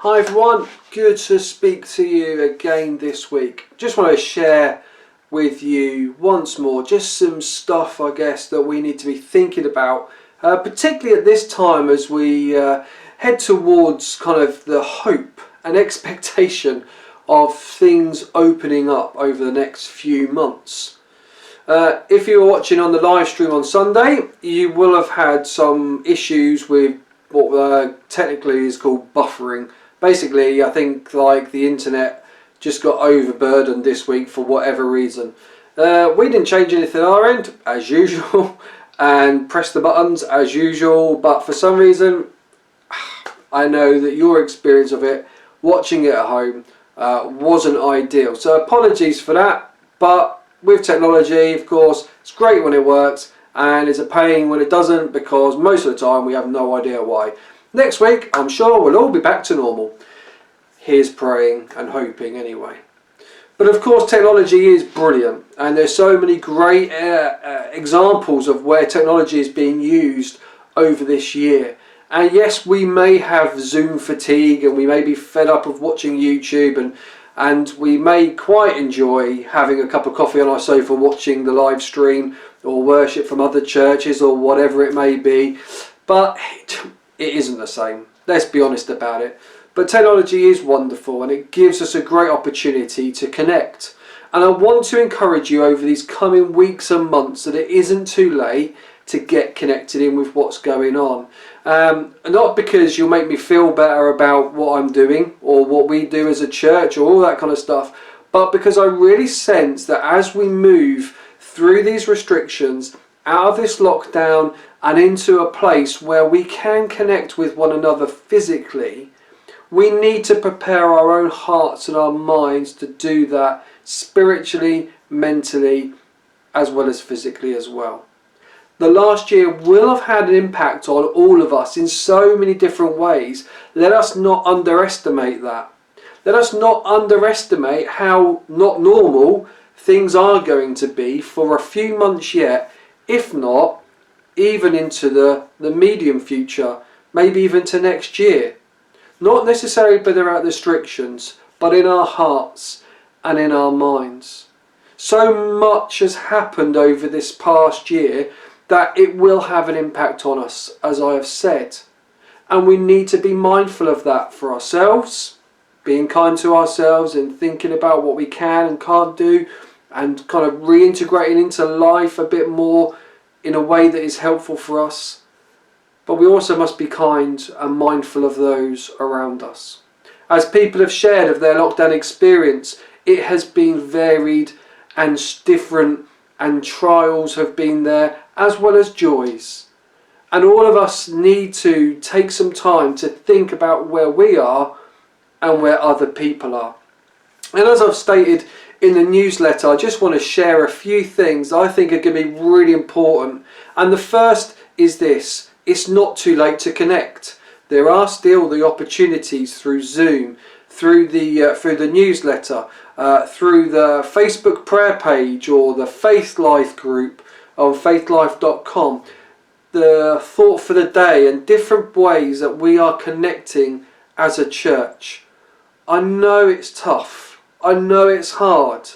Hi everyone, good to speak to you again this week. Just want to share with you once more just some stuff I guess that we need to be thinking about, particularly at this time as we head towards kind of the hope and expectation of things opening up over the next few months. If you were watching on the live stream on Sunday, you will have had some issues with what technically is called buffering. Basically, I think like the internet just got overburdened this week for whatever reason. We didn't change anything on our end, as usual, and press the buttons as usual, but for some reason, I know that your experience of it, watching it at home, wasn't ideal. So apologies for that, but with technology, of course, it's great when it works, and it's a pain when it doesn't, because most of the time we have no idea why. Next week, I'm sure we'll all be back to normal. Here's praying and hoping anyway. But of course, technology is brilliant, and there's so many great examples of where technology is being used over this year. And yes, we may have Zoom fatigue, and we may be fed up of watching YouTube, and we may quite enjoy having a cup of coffee on our sofa watching the live stream or worship from other churches or whatever it may be, but it isn't the same. Let's be honest about it. But technology is wonderful, and it gives us a great opportunity to connect. And I want to encourage you over these coming weeks and months that it isn't too late to get connected in with what's going on. Not because you'll make me feel better about what I'm doing or what we do as a church or all that kind of stuff, but because I really sense that as we move through these restrictions, out of this lockdown and into a place where we can connect with one another physically, we need to prepare our own hearts and our minds to do that spiritually, mentally, as well as physically as well. The last year will have had an impact on all of us in so many different ways. Let us not underestimate that. Let us not underestimate how not normal things are going to be for a few months yet, if not even into the medium future, maybe even to next year. Not necessarily without restrictions, but in our hearts and in our minds. So much has happened over this past year that it will have an impact on us, as I have said. And we need to be mindful of that for ourselves, being kind to ourselves and thinking about what we can and can't do, and kind of reintegrating into life a bit more in a way that is helpful for us. But we also must be kind and mindful of those around us. As people have shared of their lockdown experience, it has been varied and different, and trials have been there as well as joys. And all of us need to take some time to think about where we are and where other people are. And as I've stated in the newsletter, I just want to share a few things that I think are going to be really important. And the first is this: it's not too late to connect. There are still the opportunities through Zoom, through the newsletter, through the Facebook prayer page or the Faith Life group on faithlife.com, the thought for the day, and different ways that we are connecting as a church. I know it's tough. I know it's hard,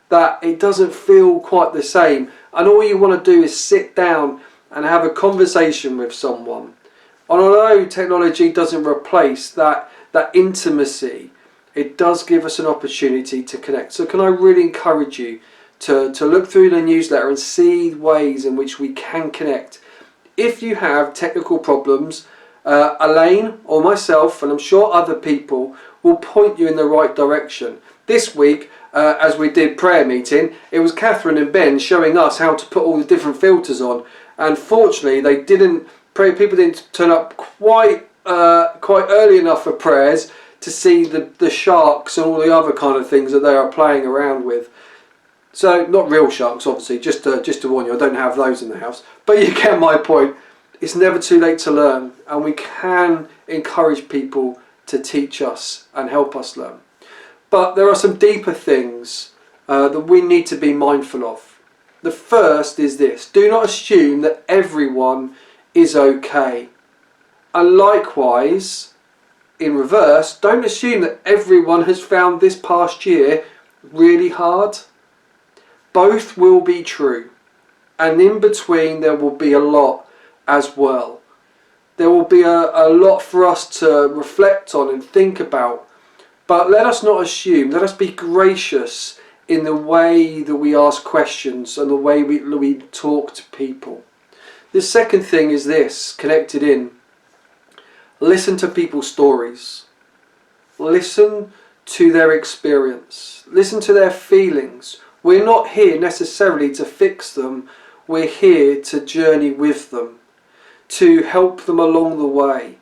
that it doesn't feel quite the same, and all you want to do is sit down and have a conversation with someone. And although technology doesn't replace that intimacy, it does give us an opportunity to connect. So can I really encourage you to look through the newsletter and see ways in which we can connect. If you have technical problems, Elaine or myself, and I'm sure other people, will point you in the right direction. This week, as we did prayer meeting, it was Catherine and Ben showing us how to put all the different filters on. And fortunately, people didn't turn up quite early enough for prayers to see the sharks and all the other kind of things that they are playing around with. So, not real sharks, obviously, just to warn you, I don't have those in the house. But you get my point. It's never too late to learn, and we can encourage people to teach us and help us learn. But there are some deeper things that we need to be mindful of. The first is this: do not assume that everyone is okay. And likewise, in reverse, don't assume that everyone has found this past year really hard. Both will be true, and in between there will be a lot as well. There will be a lot for us to reflect on and think about, but let us not assume. Let us be gracious in the way that we ask questions and the way we talk to people. The second thing is this, connected in. Listen to people's stories. Listen to their experience. Listen to their feelings. We're not here necessarily to fix them. We're here to journey with them, to help them along the way.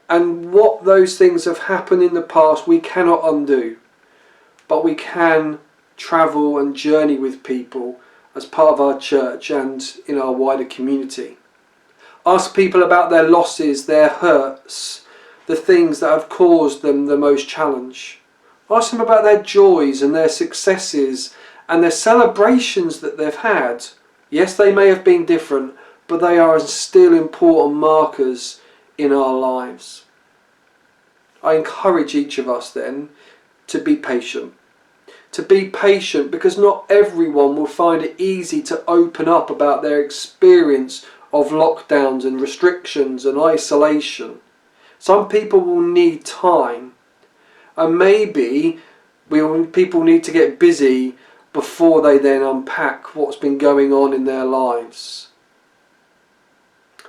And what those things have happened in the past, we cannot undo. But we can travel and journey with people as part of our church and in our wider community. Ask people about their losses, their hurts, the things that have caused them the most challenge. Ask them about their joys and their successes and their celebrations that they've had. Yes, they may have been different, but they are still important markers in our lives. I encourage each of us then to be patient. To be patient, because not everyone will find it easy to open up about their experience of lockdowns and restrictions and isolation. Some people will need time, and maybe people need to get busy before they then unpack what's been going on in their lives.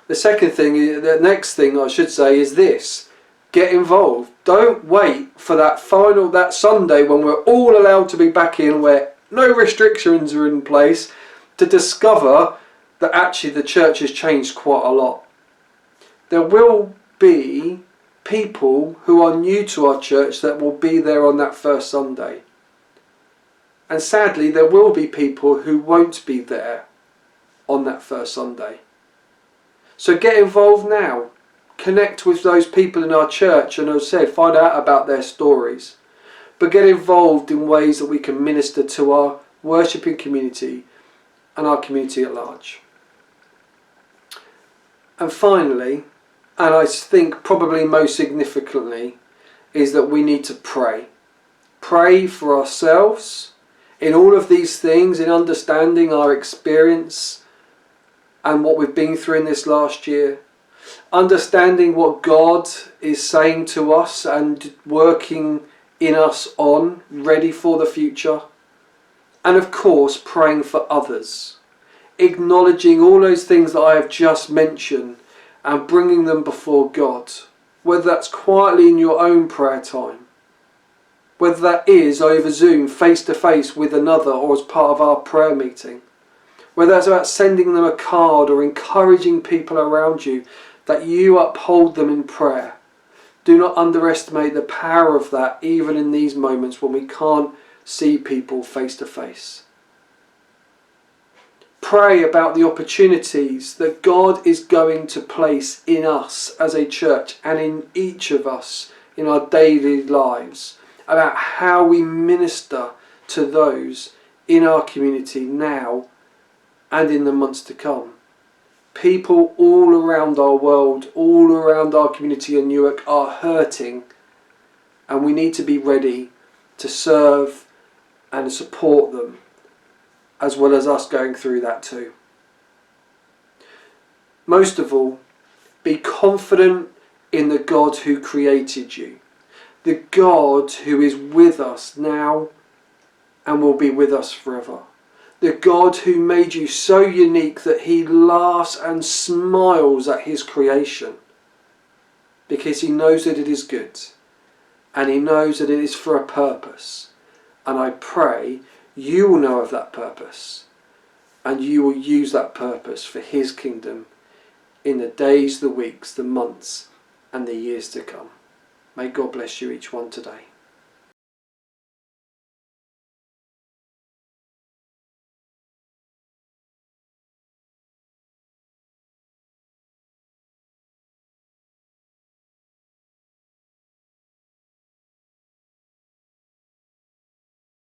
The next thing I should say is this: get involved. Don't wait for that Sunday when we're all allowed to be back in, where no restrictions are in place, to discover that actually the church has changed quite a lot. There will be people who are new to our church that will be there on that first Sunday. And sadly, there will be people who won't be there on that first Sunday. So get involved now. Connect with those people in our church and, as I said, find out about their stories. But get involved in ways that we can minister to our worshipping community and our community at large. And finally, and I think probably most significantly, is that we need to pray. Pray for ourselves in all of these things, in understanding our experience and what we've been through in this last year. Understanding what God is saying to us and working in us on, ready for the future. And of course, praying for others. Acknowledging all those things that I have just mentioned and bringing them before God. Whether that's quietly in your own prayer time. Whether that is over Zoom, face to face with another, or as part of our prayer meeting. Whether that's about sending them a card or encouraging people around you, that you uphold them in prayer. Do not underestimate the power of that, even in these moments when we can't see people face to face. Pray about the opportunities that God is going to place in us as a church and in each of us in our daily lives, about how we minister to those in our community now and in the months to come. People all around our world, all around our community in Newark are hurting, and we need to be ready to serve and support them, as well as us going through that too. Most of all, be confident in the God who created you, the God who is with us now and will be with us forever. The God who made you so unique that he laughs and smiles at his creation because he knows that it is good and he knows that it is for a purpose. And I pray you will know of that purpose and you will use that purpose for his kingdom in the days, the weeks, the months and the years to come. May God bless you each one today.